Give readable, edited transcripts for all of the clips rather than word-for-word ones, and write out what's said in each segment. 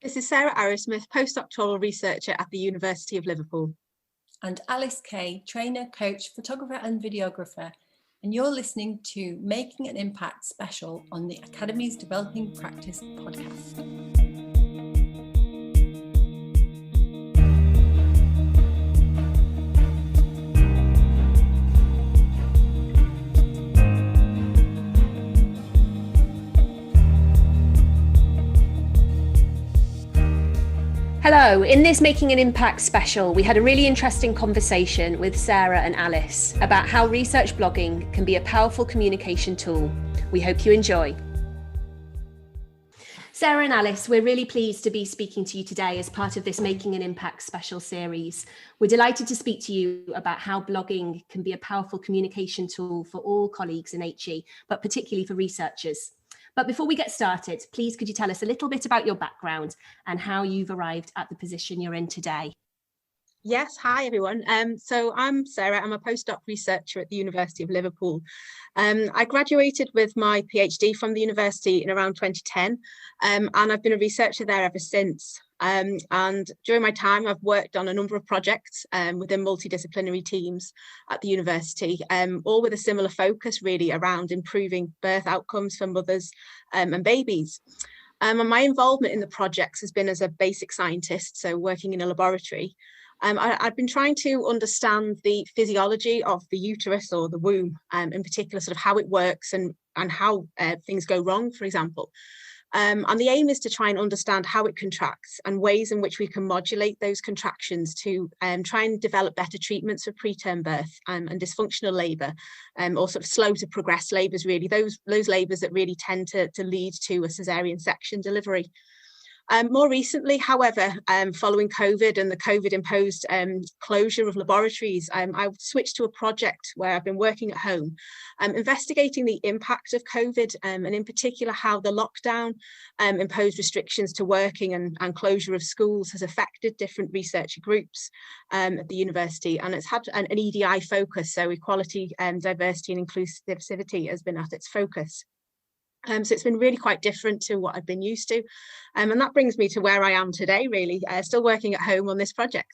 This is Sarah Arrowsmith, postdoctoral researcher at the University of Liverpool. And Alys Kay, trainer, coach, photographer and videographer. And you're listening to Making an Impact special on the Academy's Developing Practice podcast. Hello, in this Making an Impact special, we had a really interesting conversation with Sarah and Alys about how research blogging can be a powerful communication tool. We hope you enjoy. Sarah and Alys, we're really pleased to be speaking to you today as part of this Making an Impact special series. We're delighted to speak to you about how blogging can be a powerful communication tool for all colleagues in HE, but particularly for researchers. But before we get started, please could you tell us a little bit about your background and how you've arrived at the position you're in today? Yes, hi everyone. So I'm Sarah, I'm a postdoc researcher at the University of Liverpool. I graduated with my PhD from the university in around 2010, and I've been a researcher there ever since. And during my time, I've worked on a number of projects within multidisciplinary teams at the university, all with a similar focus really around improving birth outcomes for mothers and babies. And my involvement in the projects has been as a basic scientist, so working in a laboratory. I've been trying to understand the physiology of the uterus or the womb, in particular, sort of how it works and how things go wrong, for example. And the aim is to try and understand how it contracts and ways in which we can modulate those contractions to try and develop better treatments for preterm birth and dysfunctional labour, or sort of slow to progress labours, really, those labours that really tend to lead to a caesarean section delivery. More recently, however, following COVID and the COVID-imposed closure of laboratories, I switched to a project where I've been working at home, investigating the impact of COVID, and in particular how the lockdown imposed restrictions to working and closure of schools has affected different researcher groups at the university. And it's had an EDI focus, so equality, diversity and inclusivity has been at its focus. So it's been really quite different to what I've been used to. And that brings me to where I am today, really, still working at home on this project.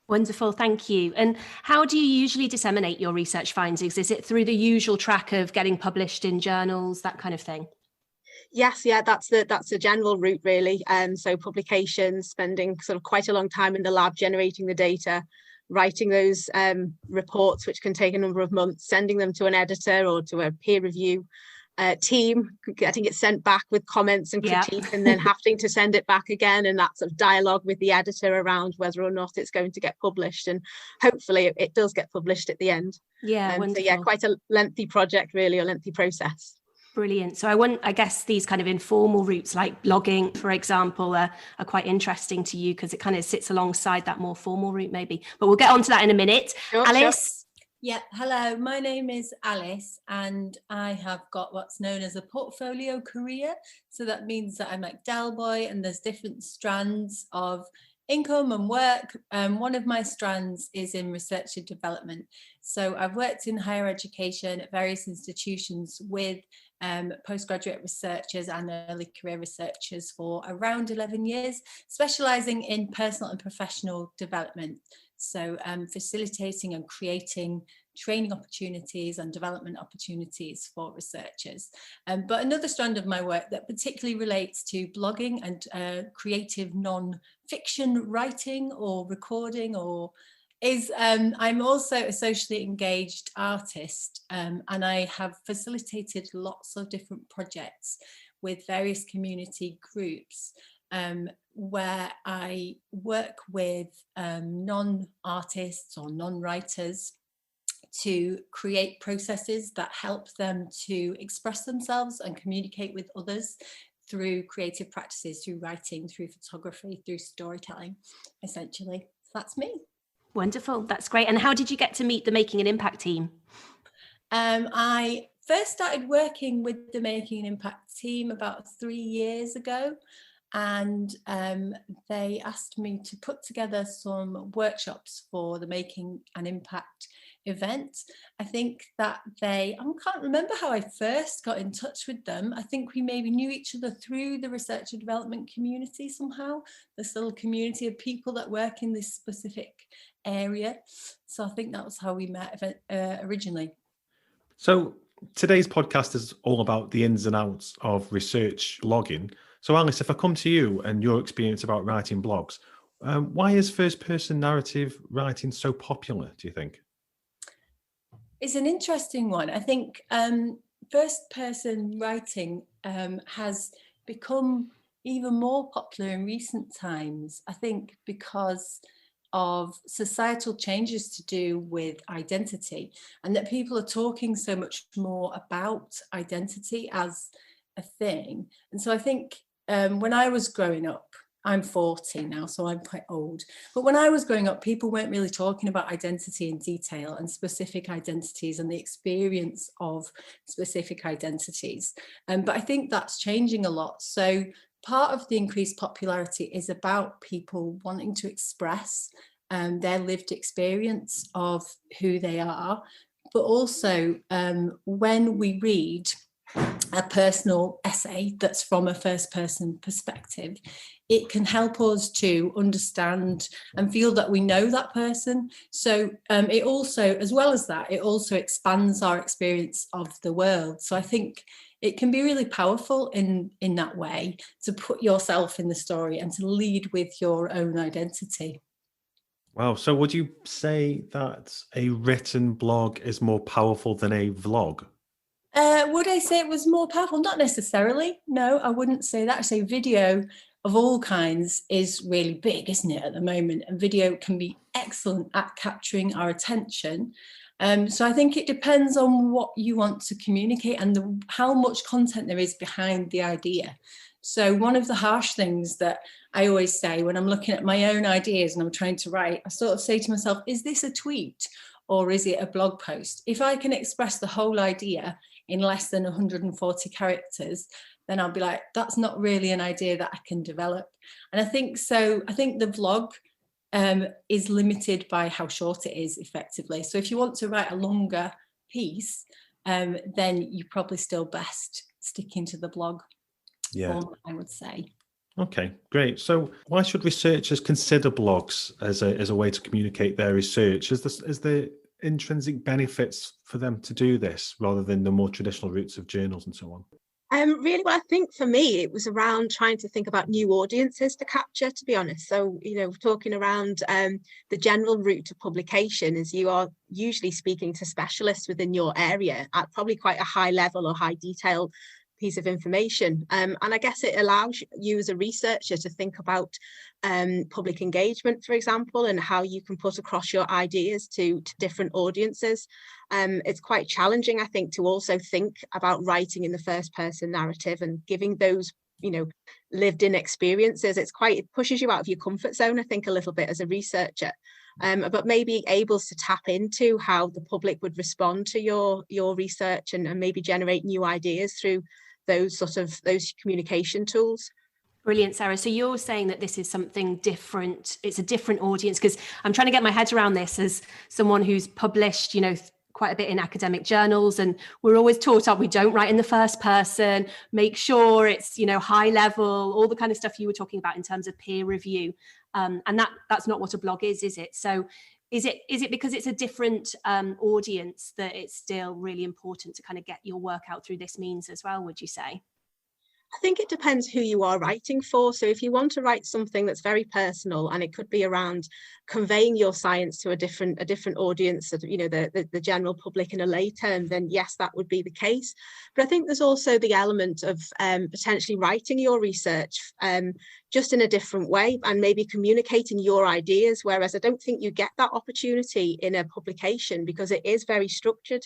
Wonderful, thank you. And how do you usually disseminate your research findings? Is it through the usual track of getting published in journals, that kind of thing? Yes, yeah, that's the general route, really. So publications, spending sort of quite a long time in the lab generating the data, writing those reports, which can take a number of months, sending them to an editor or to a peer review team, getting it sent back with comments and critique, and then having to send it back again, and that sort of dialogue with the editor around whether or not it's going to get published, and hopefully it does get published at the end. So yeah, quite a lengthy project, really, a lengthy process. Brilliant. So I guess these kind of informal routes like blogging, for example, are quite interesting to you because it kind of sits alongside that more formal route maybe, but we'll get on to that in a minute. Sure, Alys? Yeah, hello, my name is Alys and I have got what's known as a portfolio career. So that means that I'm like Del Boy and there's different strands of income and work. One of my strands is in research and development. So I've worked in higher education at various institutions with postgraduate researchers and early career researchers for around 11 years, specialising in personal and professional development. So facilitating and creating training opportunities and development opportunities for researchers. But another strand of my work that particularly relates to blogging and creative non-fiction writing or recording is I'm also a socially engaged artist, and I have facilitated lots of different projects with various community groups where I work with non-artists or non-writers to create processes that help them to express themselves and communicate with others through creative practices, through writing, through photography, through storytelling, essentially. So that's me. Wonderful, that's great. And how did you get to meet the Making an Impact team? I first started working with the Making an Impact team about 3 years ago. And they asked me to put together some workshops for the Making an Impact event. I think that I can't remember how I first got in touch with them. I think we maybe knew each other through the research and development community somehow. There's still a community of people that work in this specific area. So I think that was how we met originally. So today's podcast is all about the ins and outs of research blogging. So Alys, if I come to you and your experience about writing blogs, why is first-person narrative writing so popular, do you think? It's an interesting one. I think first-person writing has become even more popular in recent times, I think because of societal changes to do with identity, and that people are talking so much more about identity as a thing. And so I think when I was growing up, I'm 40 now, so I'm quite old. But when I was growing up, people weren't really talking about identity in detail and specific identities and the experience of specific identities. But I think that's changing a lot. So part of the increased popularity is about people wanting to express their lived experience of who they are. But also when we read a personal essay that's from a first person perspective, it can help us to understand and feel that we know that person. So it also, as well as that, it also expands our experience of the world. So I think it can be really powerful in that way, to put yourself in the story and to lead with your own identity. Wow. So would you say that a written blog is more powerful than a vlog? Would I say it was more powerful? Not necessarily. No, I wouldn't say that. I say video of all kinds is really big, isn't it, at the moment? And video can be excellent at capturing our attention. So I think it depends on what you want to communicate and how much content there is behind the idea. So one of the harsh things that I always say when I'm looking at my own ideas and I'm trying to write, I sort of say to myself, is this a tweet or is it a blog post? If I can express the whole idea in less than 140 characters, then I'll be like, that's not really an idea that I can develop. And I think so. I think the vlog is limited by how short it is effectively. So if you want to write a longer piece, then you're probably still best sticking to the blog format, I would say. Okay, great. So why should researchers consider blogs as a way to communicate their research? Is there intrinsic benefits for them to do this rather than the more traditional routes of journals and so on? Really, well, I think for me, it was around trying to think about new audiences to capture, to be honest. So, talking around the general route to publication is you are usually speaking to specialists within your area at probably quite a high level or high detail piece of information. And I guess it allows you as a researcher to think about public engagement, for example, and how you can put across your ideas to different audiences. It's quite challenging, I think, to also think about writing in the first person narrative and giving those, lived in experiences. It pushes you out of your comfort zone, I think, a little bit as a researcher. But maybe able to tap into how the public would respond to your research and maybe generate new ideas through those communication tools. Brilliant, Sarah. So you're saying that this is something different. It's a different audience, because I'm trying to get my head around this as someone who's published, quite a bit in academic journals, and we're always taught we don't write in the first person, make sure it's, high level, all the kind of stuff you were talking about in terms of peer review. And that's not what a blog is it? So is it because it's a different audience that it's still really important to kind of get your work out through this means as well, would you say? I think it depends who you are writing for. So if you want to write something that's very personal, and it could be around conveying your science to a different audience, the general public in a lay term, then yes, that would be the case. But I think there's also the element of potentially writing your research just in a different way and maybe communicating your ideas, whereas I don't think you get that opportunity in a publication because it is very structured.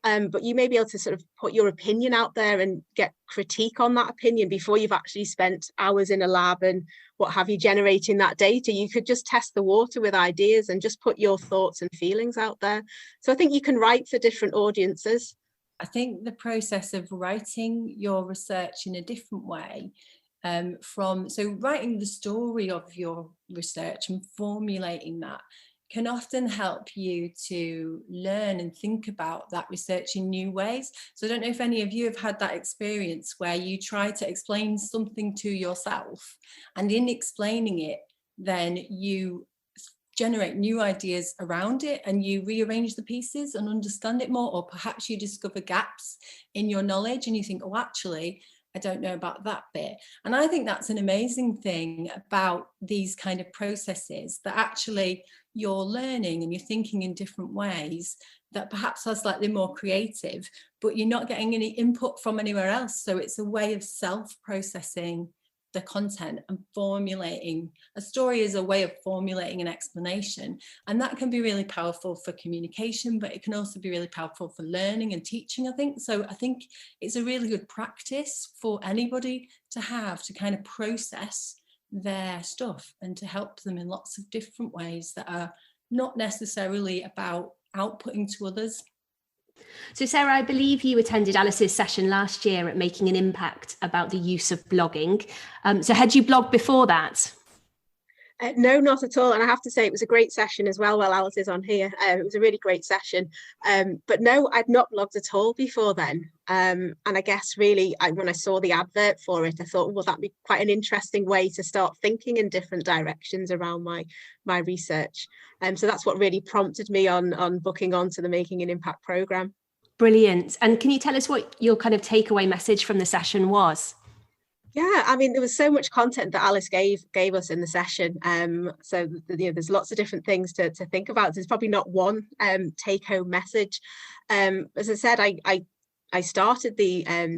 But you may be able to sort of put your opinion out there and get critique on that opinion before you've actually spent hours in a lab and what have you generating that data. You could just test the water with ideas and just put your thoughts and feelings out there. So I think you can write for different audiences. I think the process of writing your research in a different way, so writing the story of your research and formulating that can often help you to learn and think about that research in new ways. So I don't know if any of you have had that experience where you try to explain something to yourself, and in explaining it, then you generate new ideas around it and you rearrange the pieces and understand it more, or perhaps you discover gaps in your knowledge and you think, oh, actually, I don't know about that bit. And I think that's an amazing thing about these kind of processes, that actually you're learning and you're thinking in different ways that perhaps are slightly more creative, but you're not getting any input from anywhere else. So it's a way of self-processing the content and formulating. A story is a way of formulating an explanation, and that can be really powerful for communication, but it can also be really powerful for learning and teaching, I think. So I think it's a really good practice for anybody to have, to kind of process their stuff and to help them in lots of different ways that are not necessarily about outputting to others. So Sarah, I believe you attended Alys's session last year at Making an Impact about the use of blogging. So had you blogged before that? No, not at all. And I have to say it was a great session as well while Alys is on here. It was a really great session. But no, I'd not blogged at all before then. And I guess really, when I saw the advert for it, I thought, well, that'd be quite an interesting way to start thinking in different directions around my research. So that's what really prompted me on booking onto the Making an Impact programme. Brilliant. And can you tell us what your kind of takeaway message from the session was? Yeah, I mean, there was so much content that Alys gave us in the session. So there's lots of different things to think about. There's probably not one take-home message. As I said, I started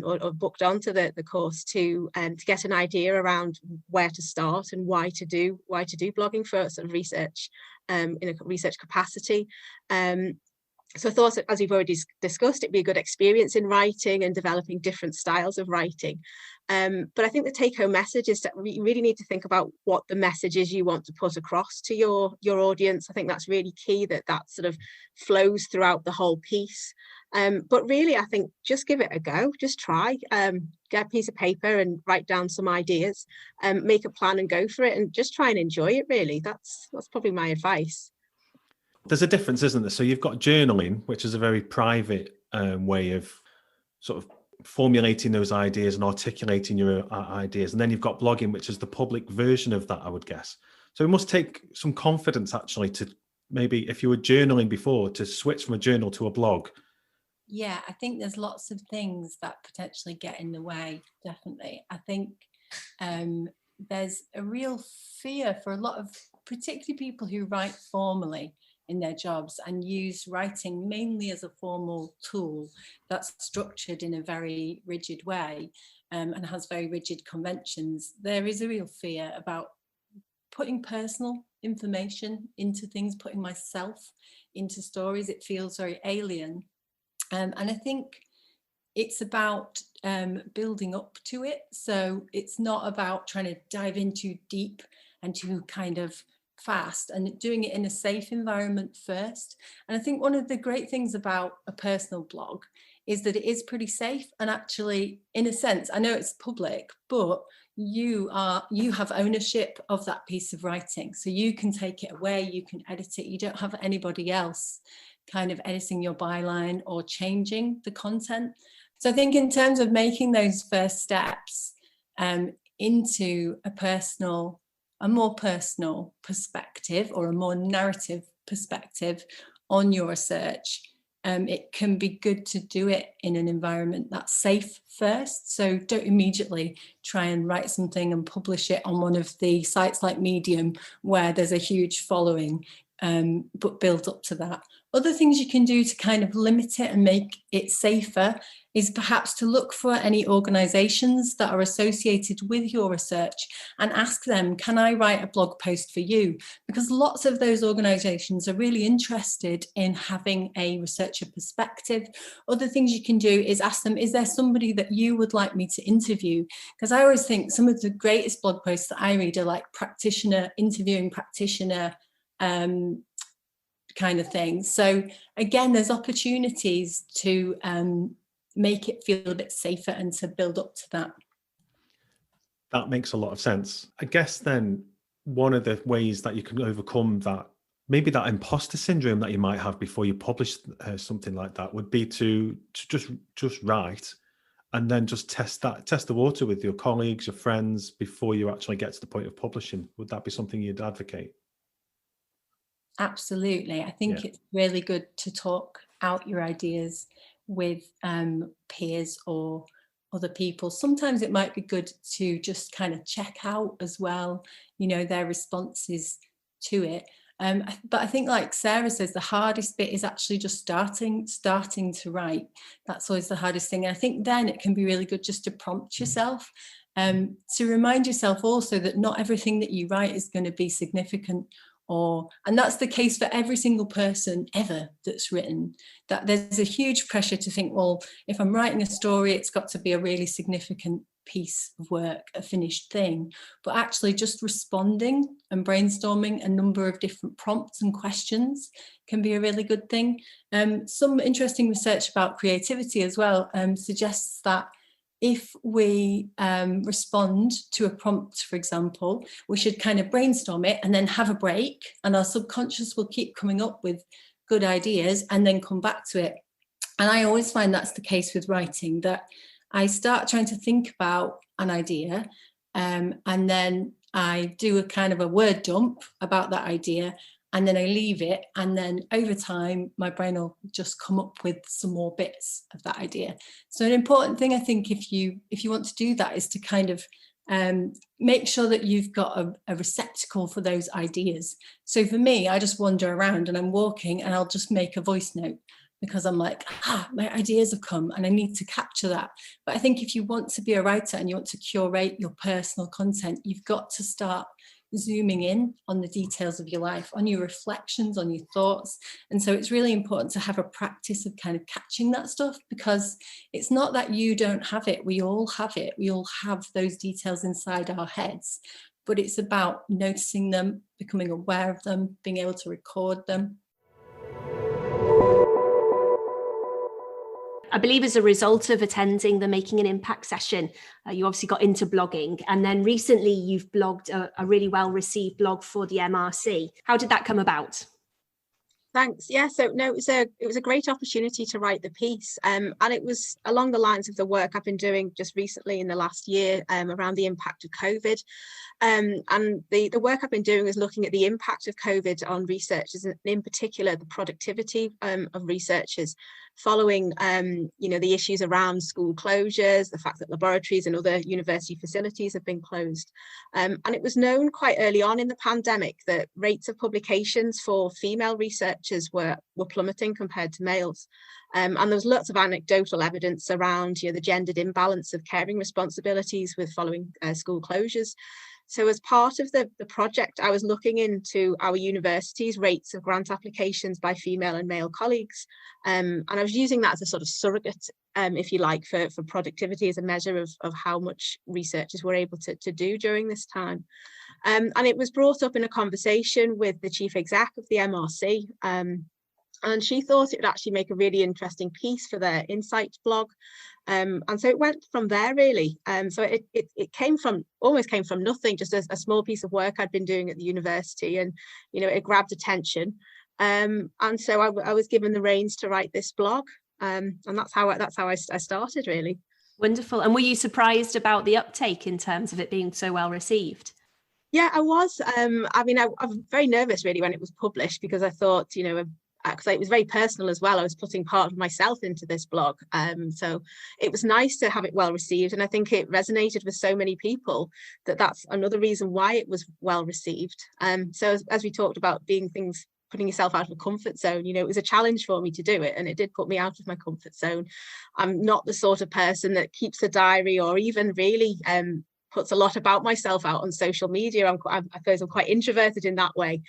or booked onto the course to get an idea around where to start and why to do blogging for sort of research in a research capacity. So I thought, as we've already discussed, it'd be a good experience in writing and developing different styles of writing. But I think the take-home message is that you really need to think about what the message is you want to put across to your audience. I think that's really key, that sort of flows throughout the whole piece. But really, I think just give it a go. Just try. Get a piece of paper and write down some ideas. Make a plan and go for it, and just try and enjoy it. Really, that's probably my advice. There's a difference, isn't there? So you've got journaling, which is a very private way of sort of formulating those ideas and articulating your ideas. And then you've got blogging, which is the public version of that, I would guess. So it must take some confidence, actually, to maybe, if you were journaling before, to switch from a journal to a blog. Yeah, I think there's lots of things that potentially get in the way, definitely. I think there's a real fear for a lot of, particularly people who write formally in their jobs and use writing mainly as a formal tool that's structured in a very rigid way and has very rigid conventions. There is a real fear about putting personal information into things, putting myself into stories. It feels very alien. And I think it's about building up to it. So it's not about trying to dive in too deep and too kind of fast, and doing it in a safe environment first. And I think one of the great things about a personal blog is that it is pretty safe, and actually, in a sense, I know it's public, but you have ownership of that piece of writing, so you can take it away, you can edit it. You don't have anybody else kind of editing your byline or changing the content. So I think in terms of making those first steps into a more personal perspective or a more narrative perspective on your research, it can be good to do it in an environment that's safe first. So don't immediately try and write something and publish it on one of the sites like Medium where there's a huge following, but build up to that. Other things you can do to kind of limit it and make it safer is perhaps to look for any organisations that are associated with your research and ask them, can I write a blog post for you? Because lots of those organisations are really interested in having a researcher perspective. Other things you can do is ask them, is there somebody that you would like me to interview? Because I always think some of the greatest blog posts that I read are like interviewing practitioner kind of thing. So again, there's opportunities to make it feel a bit safer and to build up to that. That makes a lot of sense. I guess then one of the ways that you can overcome that maybe that imposter syndrome that you might have before you publish something like that would be to just write and then just test the water with your colleagues, your friends, before you actually get to the point of publishing. Would that be something you'd advocate? Absolutely. I think it's really good to talk out your ideas with peers or other people. Sometimes it might be good to just kind of check out as well, you know, their responses to it. But I think, like Sarah says, the hardest bit is actually just starting to write. That's always the hardest thing. And I think then it can be really good just to prompt yourself, to remind yourself also that not everything that you write is going to be significant. And that's the case for every single person ever that's written, that there's a huge pressure to think, well, if I'm writing a story, it's got to be a really significant piece of work, a finished thing. But actually just responding and brainstorming a number of different prompts and questions can be a really good thing. Some interesting research about creativity as well suggests that if we respond to a prompt, for example, we should kind of brainstorm it and then have a break, and our subconscious will keep coming up with good ideas and then come back to it. And I always find that's the case with writing, that I start trying to think about an idea and then I do a kind of a word dump about that idea, and then I leave it, and then over time my brain will just come up with some more bits of that idea. So an important thing, I think, if you want to do that, is to kind of make sure that you've got a receptacle for those ideas. So for me, I just wander around and I'm walking and I'll just make a voice note, because I'm like, my ideas have come and I need to capture that. But I think if you want to be a writer and you want to curate your personal content, you've got to start zooming in on the details of your life, on your reflections, on your thoughts. And so it's really important to have a practice of kind of catching that stuff, because it's not that you don't have it. We all have it. We all have those details inside our heads, but it's about noticing them, becoming aware of them, being able to record them. I believe as a result of attending the Making an Impact session, you obviously got into blogging, and then recently you've blogged a really well-received blog for the MRC. How did that come about? Thanks. Yeah, so no, it was a great opportunity to write the piece, and it was along the lines of the work I've been doing just recently in the last year around the impact of COVID. And the work I've been doing is looking at the impact of COVID on researchers, and in particular the productivity of researchers following the issues around school closures, the fact that laboratories and other university facilities have been closed. And it was known quite early on in the pandemic that rates of publications for female researchers were plummeting compared to males. And there was lots of anecdotal evidence around the gendered imbalance of caring responsibilities with following school closures. So as part of the project, I was looking into our university's rates of grant applications by female and male colleagues. And I was using that as a sort of surrogate, if you like, for productivity as a measure of how much researchers were able to do during this time. And it was brought up in a conversation with the chief exec of the MRC. And she thought it would actually make a really interesting piece for their Insights blog. And so it went from there, really. So it almost came from nothing, just a small piece of work I'd been doing at the university, and it grabbed attention. And so I was given the reins to write this blog, and that's how I started, really. Wonderful. And were you surprised about the uptake in terms of it being so well received? Yeah, I was. I was very nervous, really, when it was published, because I thought, because it was very personal as well. I was putting part of myself into this blog. So it was nice to have it well received. And I think it resonated with so many people that's another reason why it was well received. So as we talked about putting yourself out of a comfort zone, it was a challenge for me to do it. And it did put me out of my comfort zone. I'm not the sort of person that keeps a diary or even really puts a lot about myself out on social media. I suppose I'm quite introverted in that way.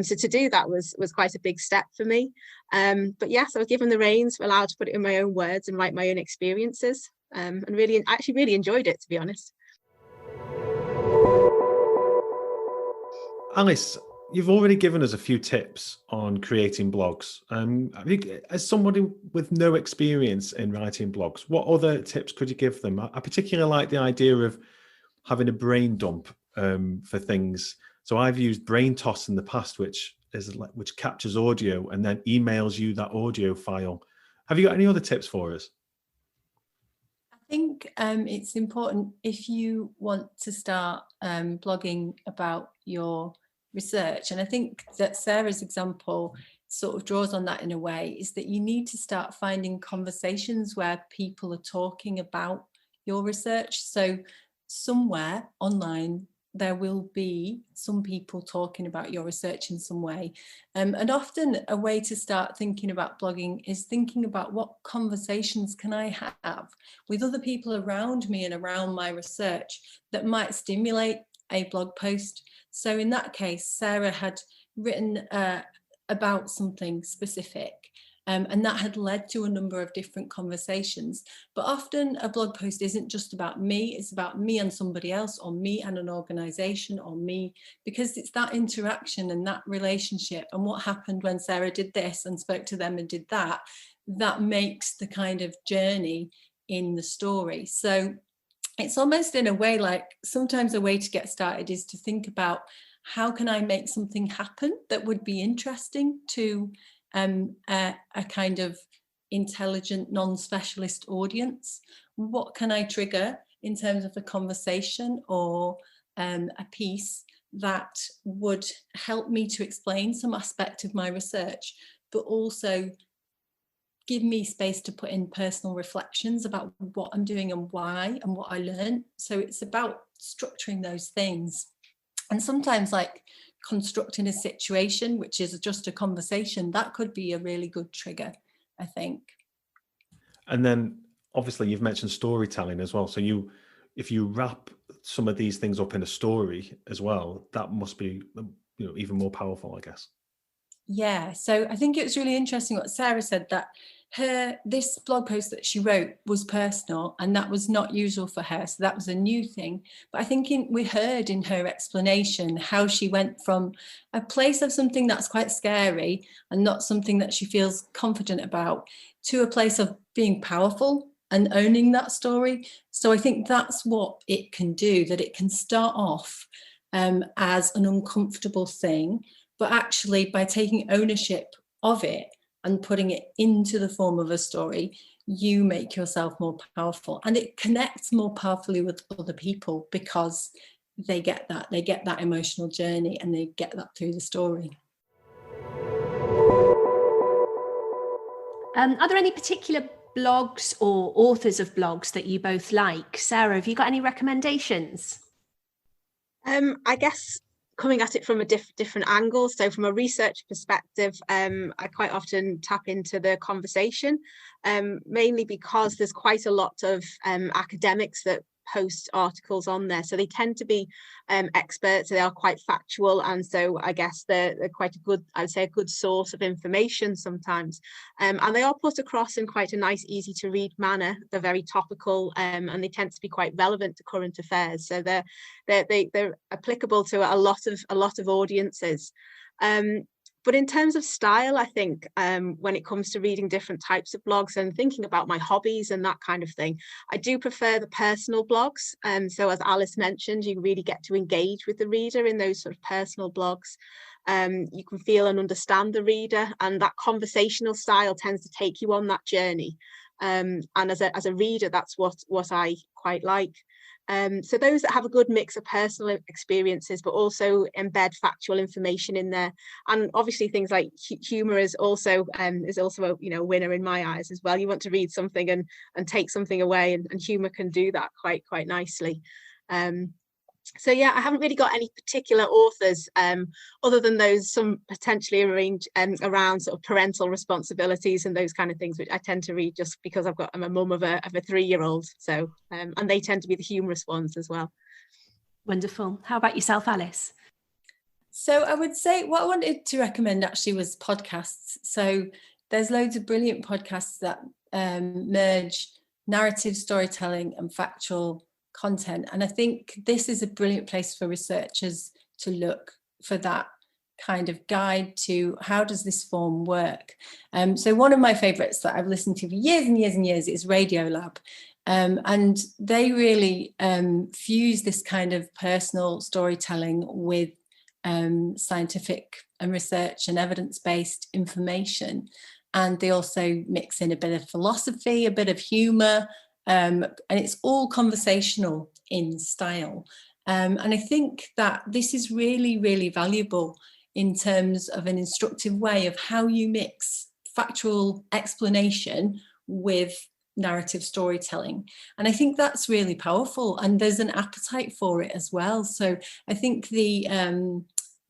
So to do that was quite a big step for me. But yes, I was given the reins, allowed to put it in my own words and write my own experiences, and actually really enjoyed it, to be honest. Alys, you've already given us a few tips on creating blogs. I think as somebody with no experience in writing blogs, what other tips could you give them? I particularly like the idea of having a brain dump for things. So I've used Brain Toss in the past, which which captures audio and then emails you that audio file. Have you got any other tips for us? I think it's important if you want to start blogging about your research, and I think that Sarah's example sort of draws on that in a way, is that you need to start finding conversations where people are talking about your research. So somewhere online there will be some people talking about your research in some way. And often a way to start thinking about blogging is thinking about what conversations can I have with other people around me and around my research that might stimulate a blog post. So in that case, Sarah had written about something specific, and that had led to a number of different conversations. But often a blog post isn't just about me, it's about me and somebody else, or me and an organisation, or me, because it's that interaction and that relationship and what happened when Sarah did this and spoke to them and did that, that makes the kind of journey in the story. So it's almost in a way like sometimes a way to get started is to think about how can I make something happen that would be interesting to a kind of intelligent non-specialist audience. What can I trigger in terms of a conversation or a piece that would help me to explain some aspect of my research, but also give me space to put in personal reflections about what I'm doing and why and what I learned. So it's about structuring those things. And sometimes like constructing a situation, which is just a conversation, that could be a really good trigger, I think. And then obviously you've mentioned storytelling as well. So if you wrap some of these things up in a story as well, that must be, even more powerful, I guess. Yeah, so I think it was really interesting what Sarah said, that this blog post that she wrote was personal, and that was not usual for her, so that was a new thing. But I think we heard in her explanation how she went from a place of something that's quite scary and not something that she feels confident about to a place of being powerful and owning that story. So I think that's what it can do, that it can start off as an uncomfortable thing, but actually by taking ownership of it and putting it into the form of a story, you make yourself more powerful, and it connects more powerfully with other people because they get that emotional journey and they get that through the story. Are there any particular blogs or authors of blogs that you both like? Sarah, have you got any recommendations? I guess coming at it from a different angle. So from a research perspective, I quite often tap into the conversation, mainly because there's quite a lot of academics that post articles on there. So they tend to be experts, they are quite factual, and so I guess they're quite a good, I would say, a good source of information sometimes. And they are put across in quite a nice, easy to read manner. They're very topical, and they tend to be quite relevant to current affairs. So they're applicable to a lot of audiences. But in terms of style, I think when it comes to reading different types of blogs and thinking about my hobbies and that kind of thing, I do prefer the personal blogs. So as Alys mentioned, you really get to engage with the reader in those sort of personal blogs. You can feel and understand the reader, and that conversational style tends to take you on that journey. And as a reader, that's what I quite like. So those that have a good mix of personal experiences, but also embed factual information in there, and obviously things like humour is also a winner in my eyes as well. You want to read something and take something away, and humour can do that quite nicely. So yeah, I haven't really got any particular authors other than those some potentially around sort of parental responsibilities and those kind of things, which I tend to read just because I'm a mum of a 3-year-old. So and they tend to be the humorous ones as well. Wonderful. How about yourself, Alys? So I would say what I wanted to recommend actually was podcasts. So there's loads of brilliant podcasts that merge narrative storytelling and factual content, and I think this is a brilliant place for researchers to look for that kind of guide to how does this form work. So one of my favorites that I've listened to for years and years and years is Radiolab, and they really fuse this kind of personal storytelling with scientific and research and evidence-based information. And they also mix in a bit of philosophy, a bit of humour, and it's all conversational in style. And I think that this is really, really valuable in terms of an instructive way of how you mix factual explanation with narrative storytelling. And I think that's really powerful, and there's an appetite for it as well. So I think the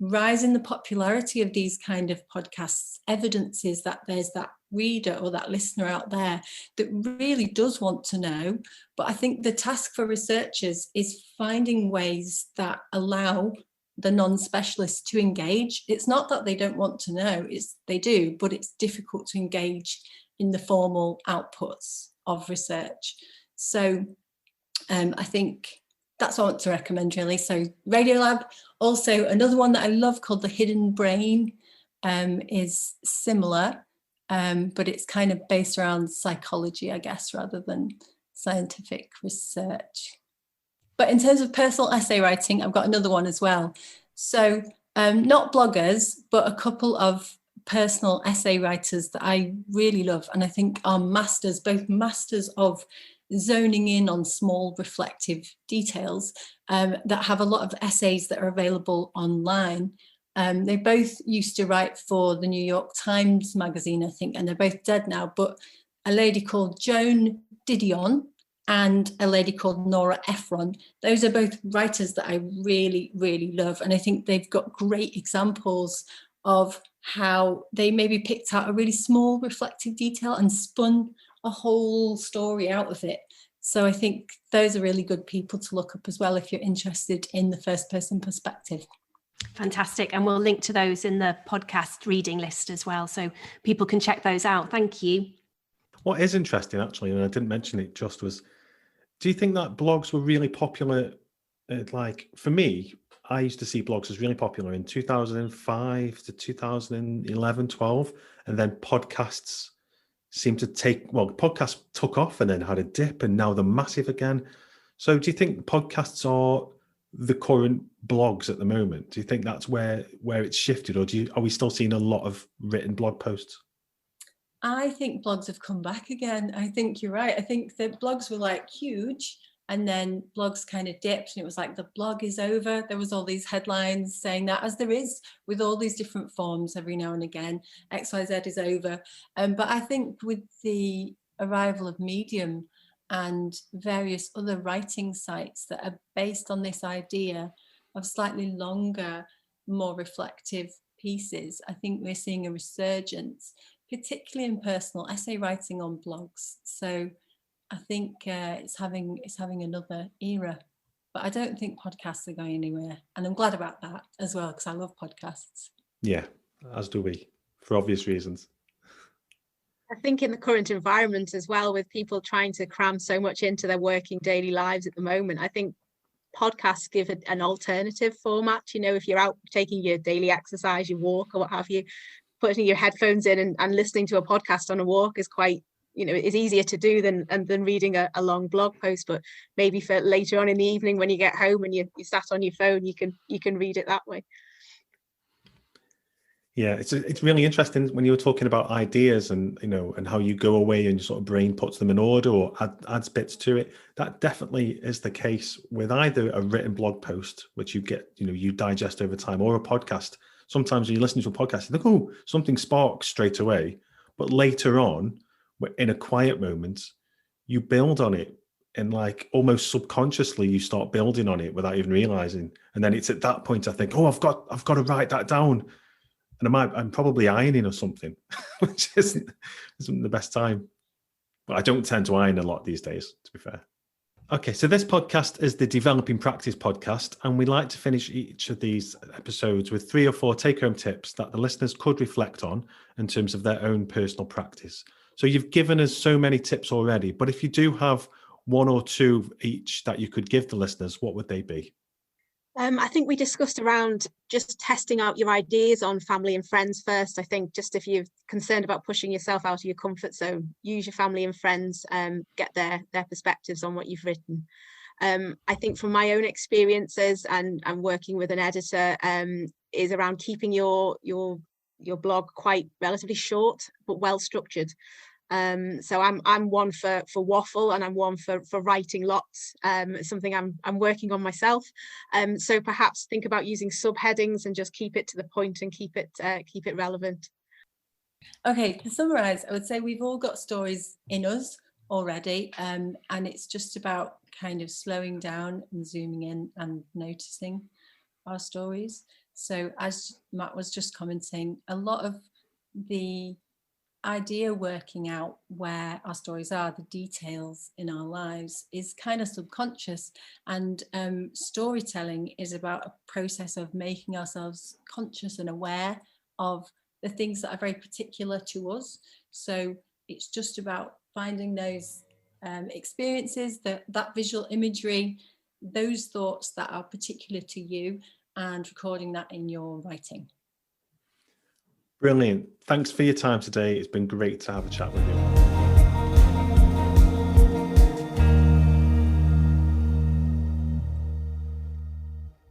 rise in the popularity of these kind of podcasts evidences that there's that reader or that listener out there that really does want to know. But I think the task for researchers is finding ways that allow the non-specialists to engage. It's not that they don't want to know, they do, but it's difficult to engage in the formal outputs of research. So I think that's what I want to recommend, really. So Radiolab, also another one that I love called The Hidden Brain, is similar, but it's kind of based around psychology, I guess, rather than scientific research. But in terms of personal essay writing, I've got another one as well. So not bloggers, but a couple of personal essay writers that I really love, and I think are masters, both masters of zoning in on small reflective details, that have a lot of essays that are available online. They both used to write for the New York Times magazine, I think, and they're both dead now, but a lady called Joan Didion and a lady called Nora Ephron. Those are both writers that I really, really love. And I think they've got great examples of how they maybe picked out a really small reflective detail and spun a whole story out of it. So I think those are really good people to look up as well if you're interested in the first person perspective. Fantastic. And we'll link to those in the podcast reading list as well, so people can check those out. Thank you. What is interesting, actually, and I didn't mention it just, was, do you think that blogs were really popular? Like, for me, I used to see blogs as really popular in 2005 to 2011, 12, and then podcasts seemed to podcasts took off and then had a dip, and now they're massive again. So do you think podcasts are the current blogs at the moment? Do you think that's where it's shifted, or are we still seeing a lot of written blog posts? I think blogs have come back again. I think you're right. I think that blogs were like huge, and then blogs kind of dipped, and it was like the blog is over. There was all these headlines saying that, as there is with all these different forms every now and again, XYZ is over. But I think with the arrival of Medium and various other writing sites that are based on this idea of slightly longer, more reflective pieces, I think we're seeing a resurgence, particularly in personal essay writing on blogs. So I think it's having another era, but I don't think podcasts are going anywhere, and I'm glad about that as well, because I love podcasts. Yeah, as do we, for obvious reasons. I think in the current environment as well, with people trying to cram so much into their working daily lives at the moment, I think podcasts give an alternative format. You know, if you're out taking your daily exercise, your walk or what have you, putting your headphones in and listening to a podcast on a walk is quite, is easier to do than reading a long blog post. But maybe for later on in the evening when you get home and you sat on your phone, you can read it that way. Yeah, it's really interesting when you were talking about ideas and and how you go away and your sort of brain puts them in order or adds bits to it. That definitely is the case with either a written blog post, which you get, you digest over time, or a podcast. Sometimes when you listen to a podcast, you think, oh, something sparks straight away, but later on, in a quiet moment, you build on it, and like almost subconsciously you start building on it without even realizing. And then it's at that point I think, oh, I've got to write that down. And I'm probably ironing or something, which isn't the best time. But I don't tend to iron a lot these days, to be fair. Okay, so this podcast is the Developing Practice podcast, and we like to finish each of these episodes with 3 or 4 take-home tips that the listeners could reflect on in terms of their own personal practice. So you've given us so many tips already, but if you do have 1 or 2 each that you could give the listeners, what would they be? I think we discussed around just testing out your ideas on family and friends first. I think just if you're concerned about pushing yourself out of your comfort zone, use your family and friends, get their perspectives on what you've written. I think from my own experiences and working with an editor, is around keeping your blog quite relatively short but well structured. So I'm one for waffle, and I'm one for writing lots. It's something I'm working on myself. So perhaps think about using subheadings and just keep it to the point and keep it relevant. Okay, to summarize, I would say we've all got stories in us already, and it's just about kind of slowing down and zooming in and noticing our stories. So as Matt was just commenting, a lot of the idea working out where our stories are, the details in our lives, is kind of subconscious, and storytelling is about a process of making ourselves conscious and aware of the things that are very particular to us. So it's just about finding those experiences, that visual imagery, those thoughts that are particular to you, and recording that in your writing. Brilliant. Thanks for your time today. It's been great to have a chat with you.